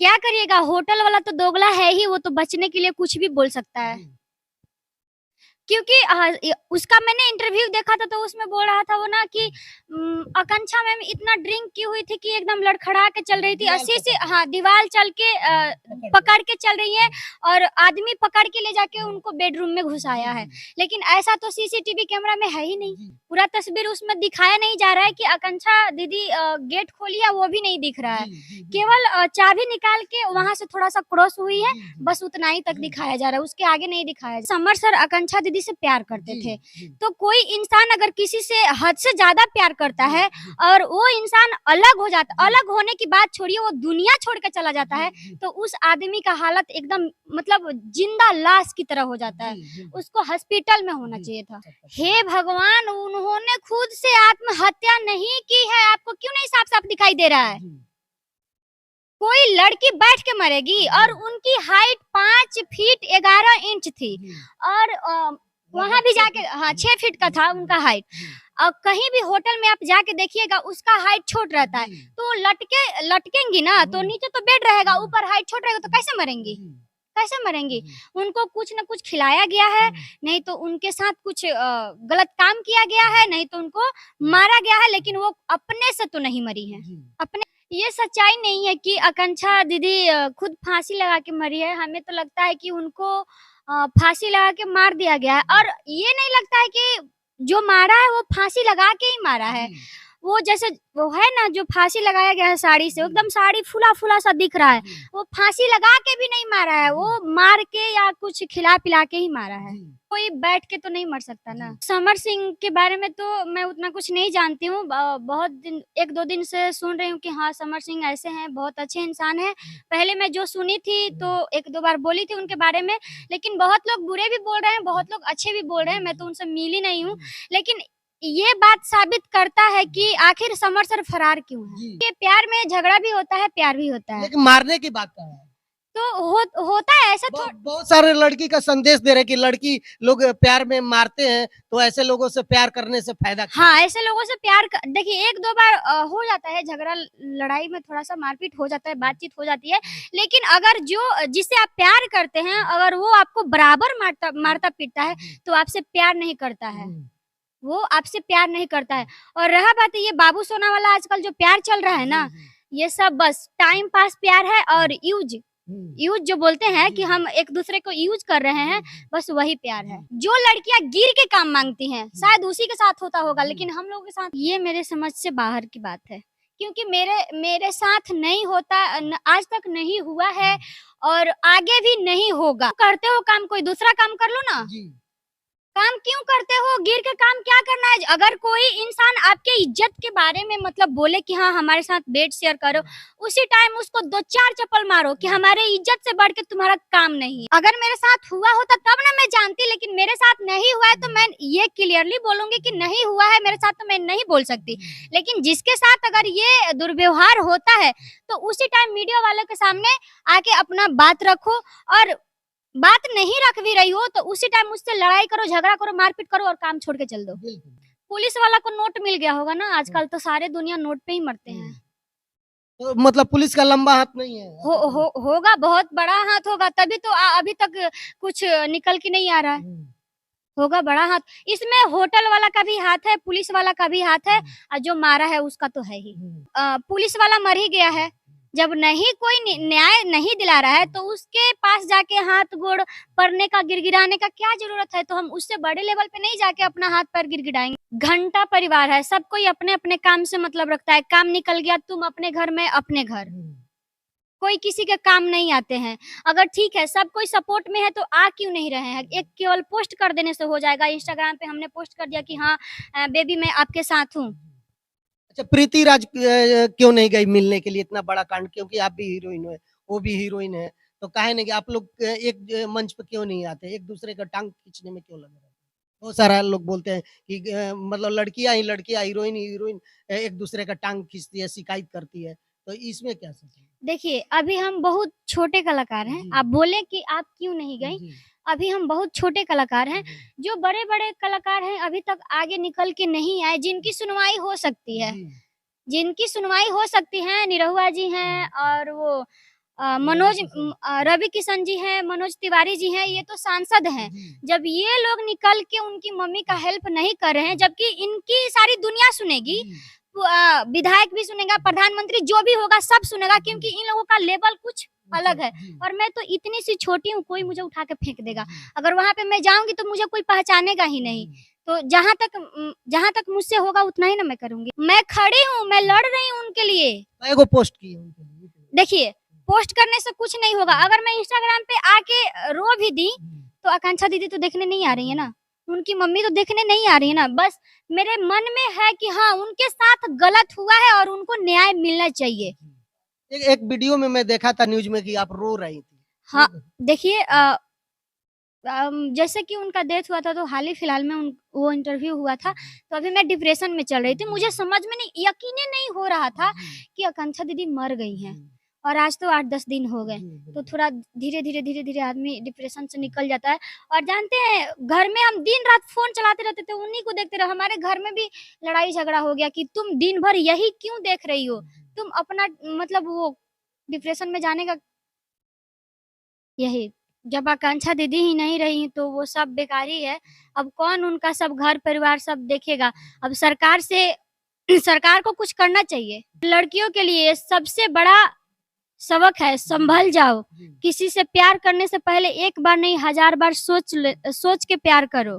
क्या करिएगा, होटल वाला तो दोगला है ही, वो तो बचने के लिए कुछ भी बोल सकता है। क्योंकि उसका मैंने इंटरव्यू देखा था, तो उसमें बोल रहा था वो ना कि आकांक्षा मैम इतना ड्रिंक की हुई थी कि एकदम लड़खड़ा के चल रही थी, अस्सी से हाँ दीवार चल के पकड़ के चल रही है, और आदमी पकड़ के ले जाके उनको बेडरूम में घुसाया है। लेकिन ऐसा तो सीसीटीवी कैमरा में है ही नहीं, पूरा तस्वीर उसमें दिखाया नहीं जा रहा है कि आकांक्षा दीदी गेट खोली है, वो भी नहीं दिख रहा है। केवल चाबी निकाल के वहां से थोड़ा सा क्रॉस हुई है, बस उतना ही तक दिखाया जा रहा है, उसके आगे नहीं दिखाया। समर सर आकांक्षा दीदी से प्यार करते थे, तो कोई इंसान अगर किसी से हद से ज्यादा प्यार करता है और वो इंसान अलग हो जाता, अलग होने की बात छोड़िए, वो दुनिया छोड़ के चला जाता है, तो उस आदमी का हालत एकदम मतलब जिंदा लाश की तरह हो जाता है। उसको हॉस्पिटल में होना चाहिए था। हे भगवान, उन्होंने खुद से आत्महत्या नहीं की है, आपको क्यों नहीं साफ साफ दिखाई दे रहा है? कोई लड़की बैठ के मरेगी, और उनकी हाइट 5 फीट 11 इंच थी, और वहां भी जाके हाँ 6 फीट का था उनका हाइट। अब कहीं भी होटल में आप जाके देखिएगा, उसका हाइट छोट रहता है, तो लटकेंगी ना, तो नीचे तो बेड रहेगा, ऊपर हाइट छोट रहेगा, तो कैसे मरेंगी? कैसे मरेंगी? उनको कुछ न कुछ खिलाया गया है, नहीं तो उनके साथ कुछ गलत काम किया गया है, नहीं तो उनको मारा गया है, लेकिन वो अपने से तो नहीं मरी है। अपने ये सच्चाई नहीं है कि आकांक्षा दीदी खुद फांसी लगा के मरी है। हमें तो लगता है कि उनको फांसी लगा के मार दिया गया है, और ये नहीं लगता है कि जो मारा है वो फांसी लगा के ही मारा है। वो जैसे वो है ना, जो फांसी लगाया गया है साड़ी से, एकदम साड़ी फूला-फूला सा दिख रहा है। वो फांसी लगा के भी नहीं मारा है, वो मार के या कुछ खिला-पिला के ही मारा है। कोई बैठ के तो नहीं मर सकता ना। समर सिंह के बारे में तो मैं उतना कुछ नहीं जानती हूँ। बहुत दिन 1-2 दिन से सुन रही हूँ कि हाँ, समर सिंह ऐसे हैं, बहुत अच्छे इंसान हैं। पहले मैं जो सुनी थी तो 1-2 बार बोली थी उनके बारे में, लेकिन बहुत लोग बुरे भी बोल रहे हैं, बहुत लोग अच्छे भी बोल रहे हैं। मैं तो उनसे मिली नहीं हूँ। लेकिन ये बात साबित करता है कि आखिर समर सर फरार क्यों हैं? ये प्यार में झगड़ा भी होता है, प्यार भी होता है। लेकिन मारने की बात कहाँ है? तो होता है ऐसा बहुत सारे लड़की का संदेश दे रहे हैं कि लड़की लोग प्यार में मारते हैं, तो ऐसे लोगों से प्यार करने से फायदा क्या है? हाँ, ऐसे लोगों से प्यार क देखिए 1-2 बार हो जाता है झगड़ा, लड़ाई में थोड़ा-सा मारपीट हो जाता है, बातचीत हो जाती है। लेकिन अगर जो जिससे आप प्यार करते हैं, अगर वो आपको बराबर मारता-पीटता है, तो आपसे प्यार नहीं करता है। वो आपसे प्यार नहीं करता है। और रहा बात ये बाबू सोना वाला आजकल जो प्यार चल रहा है ना, ये सब बस टाइम पास प्यार है, और यूज़ जो बोलते हैं कि हम एक-दूसरे को यूज़ कर रहे हैं, बस वही प्यार है। जो लड़कियाँ गिर के काम माँगती हैं, शायद उसी के साथ होता होगा, लेकिन हम लोगों के साथ ये मेरे समझ से बाहर की बात है। क्योंकि मेरे मेरे साथ नहीं होता, आज तक नहीं हुआ है, और आगे भी नहीं होगा। करते हो काम, कोई दूसरा काम कर लो ना। काम क्यों करते हो? गिर के काम क्या करना है? अगर कोई इंसान आपके इज़्ज़त के बारे में मतलब बोले कि हाँ, हमारे साथ बेड शेयर करो, उसी टाइम उसको 2-4 चप्पल मारो कि हमारे इज़्ज़त से बढ़ के तुम्हारा काम नहीं है। अगर मेरे साथ हुआ होता तब ना मैं जानती, लेकिन मेरे साथ नहीं हुआ है, तो मैं ये क्लियरली बोलूँगी कि नहीं हुआ है मेरे साथ, तो मैं नहीं बोल सकती। लेकिन जिसके साथ अगर ये दुर्व्यवहार होता है, तो उसी टाइम मीडिया वालों के सामने आके अपना बात रखो, और बात नहीं रख भी रही हो, तो उसी टाइम मुझसे लड़ाई करो, झगड़ा करो, मारपीट करो, और काम छोड़ के चल दो। पुलिस वाला को नोट मिल गया होगा ना, आजकल तो सारे दुनिया नोट पे ही मरते हैं। तो मतलब पुलिस का लंबा हाथ नहीं है? होगा, बहुत बड़ा हाथ होगा, तभी तो अभी तक कुछ निकल के नहीं आ रहा है। होगा बड़ा हाथ। इसमें होटल वाला का भी हाथ है, पुलिस वाला का भी हाथ है, और जो मारा है उसका तो है ही। पुलिस वाला मर ही गया है। जब नहीं कोई न्याय नहीं दिला रहा है, तो उसके पास जाके हाथ गोड़ पड़ने का, गिड़गिड़ाने का क्या ज़रूरत है? तो हम उससे बड़े लेवल पे नहीं जाके अपना हाथ पैर गिड़गिड़ाएँगे। घंटा परिवार है, सब कोई अपने-अपने काम से मतलब रखता है। काम निकल गया, तुम अपने घर में अपने घर। कोई किसी के काम नहीं आते हैं। अगर ठीक है, सब कोई सपोर्ट में है, तो आ क्यों नहीं रहे हैं? एक केवल पोस्ट कर देने से हो जाएगा, इंस्टाग्राम पे हमने पोस्ट कर दिया कि हाँ बेबी मैं आपके साथ हूँ। अच्छा, प्रीति राज क्यों नहीं गई मिलने के लिए? इतना बड़ा कांड, क्योंकि आप भी हीरोइन हो, वो भी हीरोइन है, तो काहे नहीं कि आप लोग एक मंच पे क्यों नहीं आते? एक-दूसरे का टाँग खींचने में क्यों लगे रहते हैं? बहुत सारा लोग बोलते हैं कि मतलब लड़कियाँ हीरोइन हीरोइन एक-दूसरे का टाँग खींचती है, शिकायत करती है, तो इसमें क्या सच है? देखिए, अभी हम बहुत छोटे कलाकार हैं। आप बोले कि आप क्यों नहीं गईं? अभी हम बहुत छोटे कलाकार हैं। जो बड़े-बड़े कलाकार हैं, अभी तक आगे निकल के नहीं आए, जिनकी सुनवाई हो सकती है। जिनकी सुनवाई हो सकती है, निरहुआ जी हैं, और वो मनोज रवि किशन जी हैं, मनोज तिवारी जी हैं, ये तो सांसद हैं। जब ये लोग निकल के उनकी मम्मी का हेल्प नहीं कर रहे हैं, जबकि इनकी सारी दुनिया सुनेगी, विधायक भी सुनेगा, प्रधानमंत्री जो भी होगा सब सुनेगा, क्योंकि इन लोगों का लेवल कुछ अलग है। और मैं तो इतनी सी छोटी हूँ, कोई मुझे उठा के फेंक देगा। अगर वहां पे मैं जाऊंगी तो मुझे कोई पहचानेगा ही नहीं। तो जहां तक मुझसे होगा उतना ही ना मैं करूंगी। मैं खड़ी हूँ, मैं लड़ रही हूँ उनके लिए। को पोस्ट की है उनके लिए? देखिए, पोस्ट करने से कुछ नहीं होगा। अगर मैं इंस्टाग्राम पे आके रो भी दी तो आकांक्षा दीदी तो देखने नहीं आ रही है ना, उनकी मम्मी तो देखने नहीं आ रही है ना। बस मेरे मन में है कि हाँ, उनके साथ गलत हुआ है और उनको न्याय मिलना चाहिए। एक वीडियो में मैं देखा था न्यूज में कि आप रो रही थी। हाँ, देखिए, जैसे कि उनका डेथ हुआ था तो हाल ही फिलहाल में वो इंटरव्यू हुआ था, तो अभी मैं डिप्रेशन में चल रही थी। मुझे समझ में नहीं, यकीन नहीं हो रहा था कि आकांक्षा दीदी मर गई हैं। और आज तो 8-10 दिन हो गए, तो थोड़ा धीरे-धीरे आदमी डिप्रेशन से निकल जाता है। और जानते हैं, घर में हम दिन रात फ़ोन चलाते रहते थे, उन्हीं को देखते रहे। हमारे घर में भी लड़ाई झगड़ा हो गया कि तुम दिन भर यही क्यों देख रही हो? तुम अपना मतलब वो डिप्रेशन में जाने का यही। जब आकांक्षा दीदी ही नहीं रही तो वो सब बेकार ही है। अब कौन उनका सब घर परिवार सब देखेगा? अब सरकार को कुछ करना चाहिए। लड़कियों के लिए सबसे बड़ा सबक है, संभल जाओ। किसी से प्यार करने से पहले एक बार नहीं 1000 बार सोच के प्यार करो।